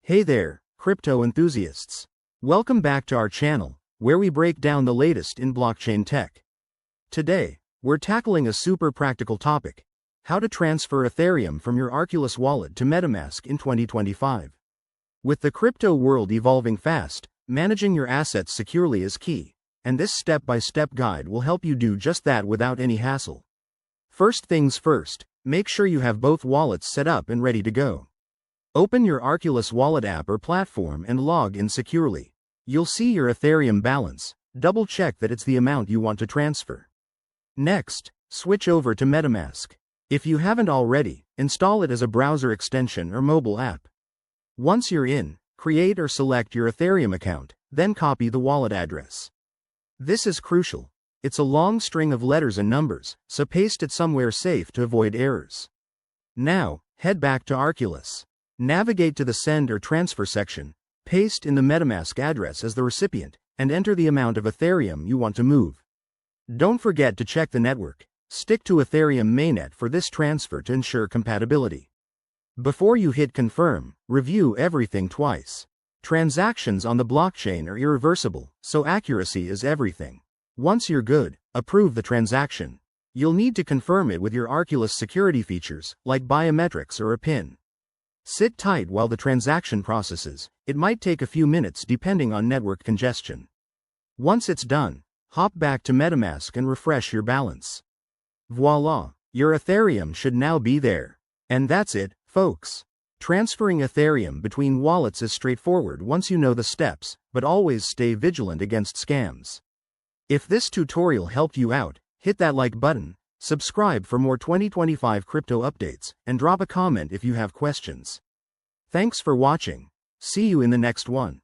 Hey there, crypto enthusiasts. Welcome back to our channel, where we break down the latest in blockchain tech. Today, we're tackling a super practical topic: how to transfer Ethereum from your Arculus wallet to MetaMask in 2025. With the crypto world evolving fast, managing your assets securely is key, and this step-by-step guide will help you do just that without any hassle. First things first, make sure you have both wallets set up and ready to go. Open your Arculus wallet app or platform and log in securely. You'll see your Ethereum balance. Double check that it's the amount you want to transfer. Next, switch over to MetaMask. If you haven't already, install it as a browser extension or mobile app. Once you're in, create or select your Ethereum account, then copy the wallet address. This is crucial. It's a long string of letters and numbers, so paste it somewhere safe to avoid errors. Now, head back to Arculus. Navigate to the Send or Transfer section, paste in the MetaMask address as the recipient, and enter the amount of Ethereum you want to move. Don't forget to check the network. Stick to Ethereum mainnet for this transfer to ensure compatibility. Before you hit confirm, review everything twice. Transactions on the blockchain are irreversible, so accuracy is everything. Once you're good, approve the transaction. You'll need to confirm it with your Arculus security features, like biometrics or a PIN. Sit tight while the transaction processes. It might take a few minutes depending on network congestion. Once it's done, hop back to MetaMask and refresh your balance. Voila! Your Ethereum should now be there. And that's it, folks. Transferring Ethereum between wallets is straightforward once you know the steps, but always stay vigilant against scams. If this tutorial helped you out, hit that like button, subscribe for more 2025 crypto updates, and drop a comment if you have questions. Thanks for watching. See you in the next one.